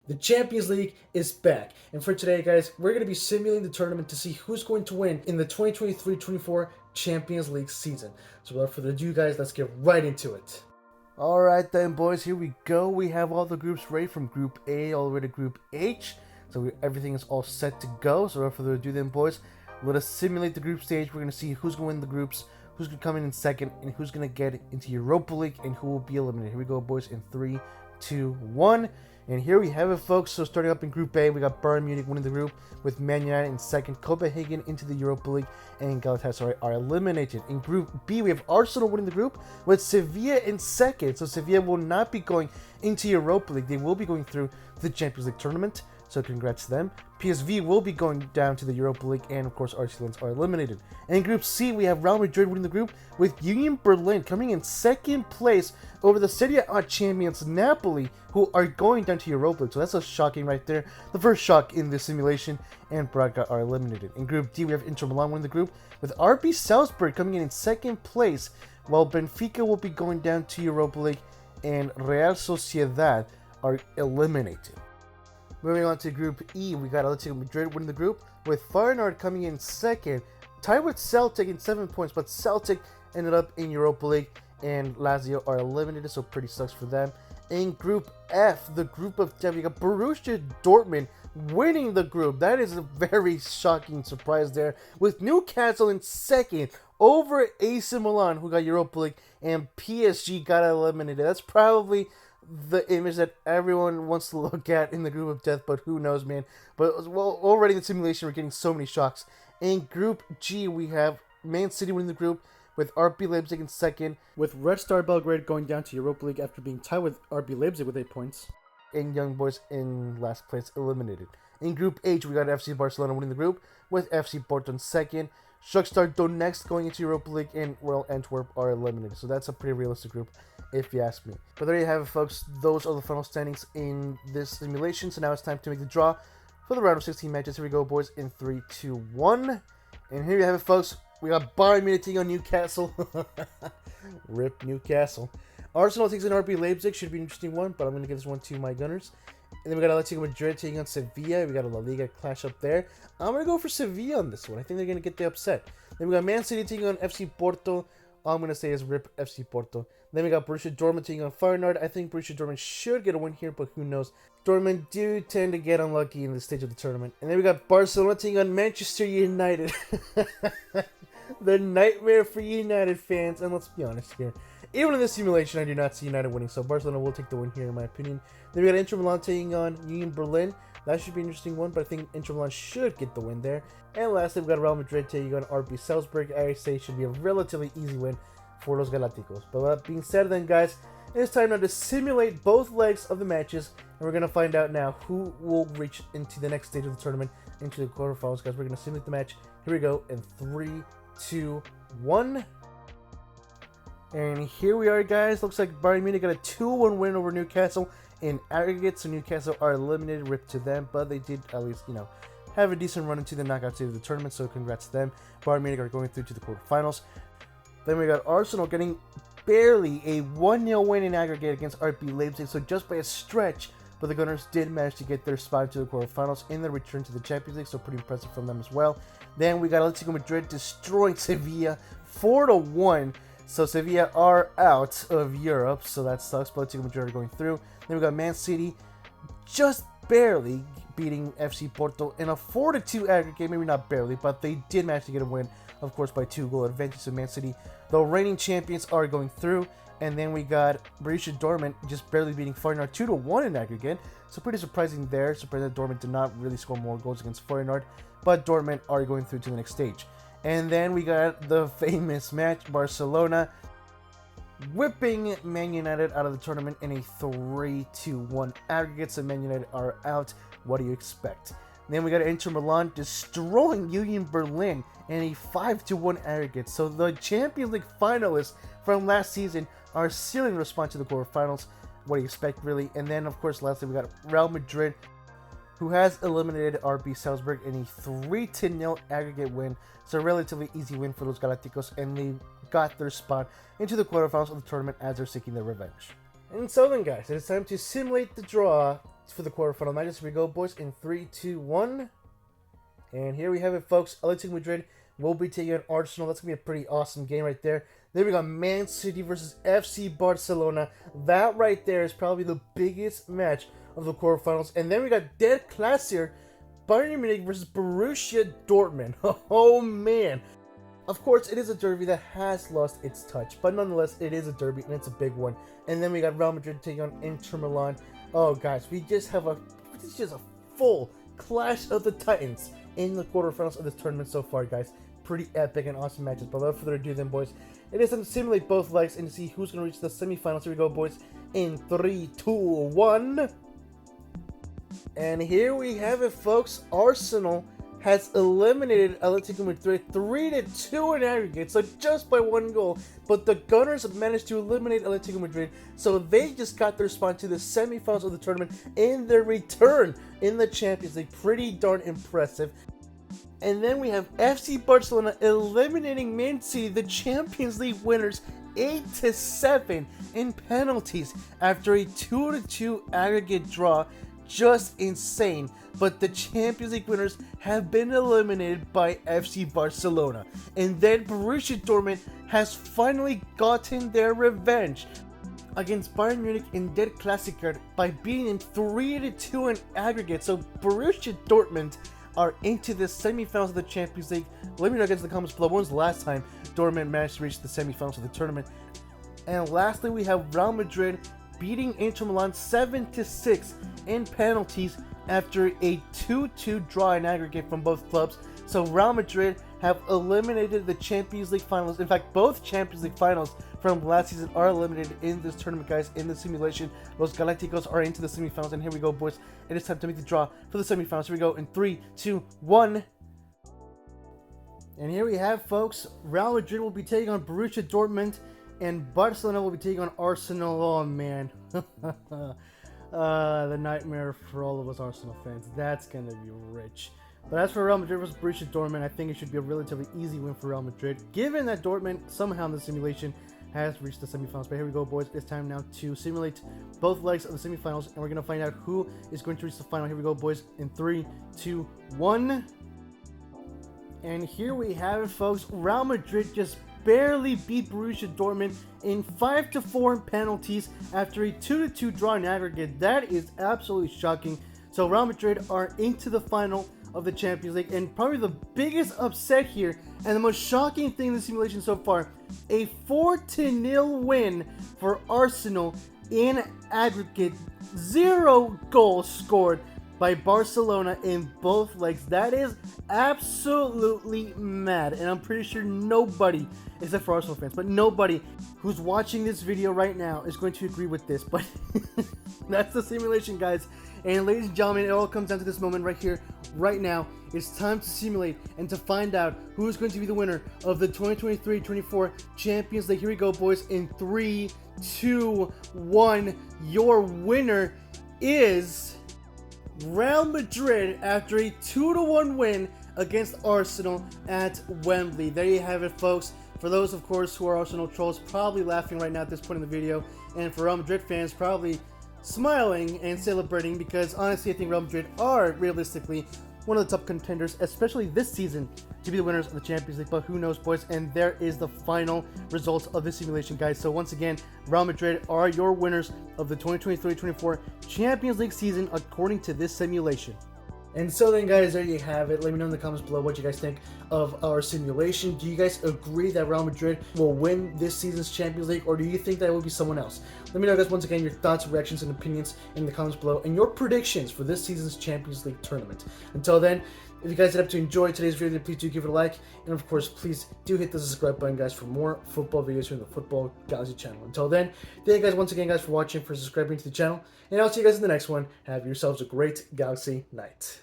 The Champions League is back. And for today, guys, we're going to be simulating the tournament to see who's going to win in the 2023-24 Champions League season. So without further ado, guys, let's get right into it. Alright then, boys, here we go. We have all the groups ready from Group A all the way to Group H. So everything is all set to go. So without further ado then, boys, let us simulate the group stage. We're going to see who's going to win the groups, who's going to come in second, and who's going to get into Europa League, and who will be eliminated. Here we go, boys, in 3, 2, 1. And here we have it, folks. So starting up in Group A, we got Bayern Munich winning the group with Man United in second, Copenhagen into the Europa League, and Galatasaray are eliminated. In Group B, we have Arsenal winning the group with Sevilla in second. So Sevilla will not be going into Europa League. They will be going through the Champions League tournament. So congrats to them. PSV will be going down to the Europa League, and of course Arsenal are eliminated. And in Group C, we have Real Madrid winning the group with Union Berlin coming in second place over the Serie A champions Napoli, who are going down to Europa League. So that's a shocking right there. The first shock in this simulation, and Braga are eliminated. In Group D, we have Inter Milan winning the group with RB Salzburg coming in second place, while Benfica will be going down to Europa League, and Real Sociedad are eliminated. Moving on to Group E, we got Atletico Madrid winning the group with Feyenoord coming in second, tied with Celtic in 7 points, but Celtic ended up in Europa League, and Lazio are eliminated, so pretty sucks for them. In Group F, the group of death, we got Borussia Dortmund winning the group. That is a very shocking surprise there, with Newcastle in second over AC Milan, who got Europa League, and PSG got eliminated. That's probably the image that everyone wants to look at in the group of death, but who knows, man. But well, already in the simulation, we're getting so many shocks. In Group G, we have Man City winning the group with RB Leipzig in second, With Red Star Belgrade going down to Europa League after being tied with RB Leipzig with 8 points. and Young Boys in last place, eliminated. In Group H, we got FC Barcelona winning the group with FC Porto in second, Shakhtar Donetsk going into Europa League, and Royal Antwerp are eliminated. So that's a pretty realistic group, if you ask me. But there you have it, folks. Those are the final standings in this simulation. So now it's time to make the draw for the round of 16 matches. Here we go, boys, in 3, 2, 1. And here you have it, folks. We got Bayern Munich taking on Newcastle. Rip Newcastle. Arsenal takes on RB Leipzig. Should be an interesting one, but I'm going to give this one to my Gunners. And then we got Atletico Madrid taking on Sevilla. We got a La Liga clash up there. I'm going to go for Sevilla on this one. I think they're going to get the upset. Then we got Man City taking on FC Porto. All I'm going to say is rip FC Porto. Then we got Borussia Dortmund taking on Feyenoord. I think Borussia Dortmund should get a win here, but who knows. Dortmund do tend to get unlucky in this stage of the tournament. And then we got Barcelona taking on Manchester United. The nightmare for United fans. And let's be honest here. Even in this simulation, I do not see United winning, so Barcelona will take the win here, in my opinion. Then we got Inter Milan taking on Union Berlin. That should be an interesting one, but I think Inter Milan should get the win there. And lastly, we got Real Madrid taking on RB Salzburg. I say it should be a relatively easy win for Los Galácticos. But with that being said then, guys, it is time now to simulate both legs of the matches, and we're going to find out now who will reach into the next stage of the tournament, into the quarterfinals, guys. We're going to simulate the match. Here we go in 3, 2, 1. And here we are, guys. Looks like Bayern Munich got a 2-1 win over Newcastle in aggregate, so Newcastle are eliminated, rip to them, but they did at least, have a decent run into the knockout stage of the tournament, so congrats to them. Bayern Munich are going through to the quarterfinals. Then we got Arsenal getting barely a 1-0 win in aggregate against RB Leipzig, so just by a stretch, but the Gunners did manage to get their spot into the quarterfinals in their return to the Champions League, so pretty impressive from them as well. Then we got Atletico Madrid destroying Sevilla 4-1. So Sevilla are out of Europe, so that sucks, but Atletico Madrid are going through. Then we got Man City just barely beating FC Porto in a 4-2 aggregate, maybe not barely, but they did manage to get a win, of course, by 2-goal advantage. So Man City, the reigning champions, are going through. And then we got Borussia Dortmund just barely beating Feyenoord 2-1 in aggregate. So pretty surprising there. Surprising that Dortmund did not really score more goals against Feyenoord, but Dortmund are going through to the next stage. And then we got the famous match, Barcelona whipping Man United out of the tournament in a 3-1 aggregate. So Man United are out. What do you expect? Then we got Inter Milan destroying Union Berlin in a 5-1 aggregate. So the Champions League finalists from last season are sealing the response to the quarterfinals. What do you expect, really? And then, of course, lastly, we got Real Madrid, who has eliminated RB Salzburg in a 3-0 aggregate win. So a relatively easy win for Los Galácticos, and they got their spot into the quarterfinals of the tournament as they're seeking their revenge. And so then, guys, it is time to simulate the draw for the quarterfinal matches. Here we go, boys, in 3, 2, 1. And here we have it, folks. Atletico Madrid will be taking on Arsenal. That's going to be a pretty awesome game right there. Then we got Man City versus FC Barcelona. That right there is probably the biggest match of the quarterfinals. And then we got Der Klassiker, Bayern Munich versus Borussia Dortmund. Oh, man. Of course, it is a derby that has lost its touch, but nonetheless, it is a derby, and it's a big one. And then we got Real Madrid taking on Inter Milan. Oh, guys, we just have a full clash of the Titans in the quarterfinals of this tournament so far, guys. Pretty epic and awesome matches. But without further ado, then, boys, it is time to simulate both legs and to see who's going to reach the semifinals. Here we go, boys, in 3, 2, 1. And here we have it, folks. Arsenal has eliminated Atletico Madrid 3-2 in aggregate, so just by 1 goal. But the Gunners have managed to eliminate Atletico Madrid, so they just got their spot to the semifinals of the tournament in their return in the Champions League. Pretty darn impressive. And then we have FC Barcelona eliminating Man City, the Champions League winners, 8-7 in penalties after a 2-2 aggregate draw. Just insane. But the Champions League winners have been eliminated by FC Barcelona. And then Borussia Dortmund has finally gotten their revenge against Bayern Munich in Der Klassiker by beating them 3-2 in aggregate. So Borussia Dortmund are into the semifinals of the Champions League. Let me know guys in the comments below, when was the last time Dortmund managed to reach the semifinals of the tournament. And lastly, we have Real Madrid beating Inter Milan 7-6 in penalties after a 2-2 draw in aggregate from both clubs. So Real Madrid have eliminated the Champions League finals. In fact, both Champions League finals from last season are eliminated in this tournament, guys, in the simulation. Los Galácticos are into the semifinals, and here we go, boys. It is time to make the draw for the semifinals. Here we go in 3, 2, 1. And here we have, folks. Real Madrid will be taking on Borussia Dortmund, and Barcelona will be taking on Arsenal. Oh, man. The nightmare for all of us Arsenal fans. That's going to be rich. But as for Real Madrid versus Borussia Dortmund, I think it should be a relatively easy win for Real Madrid, given that Dortmund somehow in the simulation has reached the semifinals. But here we go, boys. It's time now to simulate both legs of the semifinals, and we're going to find out who is going to reach the final. Here we go, boys, in 3, 2, 1. And here we have it, folks. Real Madrid just barely beat Borussia Dortmund in 5-4 in penalties after a 2-2 draw in aggregate. That is absolutely shocking. So Real Madrid are into the final of the Champions League, and probably the biggest upset here and the most shocking thing in the simulation so far, a 4-0 win for Arsenal in aggregate. 0 goals scored by Barcelona in both legs. That is absolutely mad, and I'm pretty sure nobody, except for Arsenal fans, but nobody who's watching this video right now is going to agree with this. But that's the simulation, guys. And ladies and gentlemen, it all comes down to this moment right here, right now. It's time to simulate and to find out who is going to be the winner of the 2023-24 Champions League. Here we go, boys, in 3, 2, 1. Your winner is Real Madrid after a 2-1 win against Arsenal at Wembley. There you have it, folks. For those, of course, who are Arsenal trolls, probably laughing right now at this point in the video, and for Real Madrid fans, probably smiling and celebrating, because honestly, I think Real Madrid are realistically one of the top contenders, especially this season, to be the winners of the Champions League. But who knows, boys? And there is the final results of this simulation, guys. So once again, Real Madrid are your winners of the 2023-24 Champions League season according to this simulation. And so then, guys, there you have it. Let me know in the comments below what you guys think of our simulation. Do you guys agree that Real Madrid will win this season's Champions League, or do you think that it will be someone else? Let me know, guys, once again, your thoughts, reactions, and opinions in the comments below, and your predictions for this season's Champions League tournament. Until then, if you guys did up to enjoy today's video, please do give it a like, and of course, please do hit the subscribe button, guys, for more football videos here on the Football Galaxy channel. Until then, thank you guys once again, guys, for watching, for subscribing to the channel, and I'll see you guys in the next one. Have yourselves a great Galaxy night.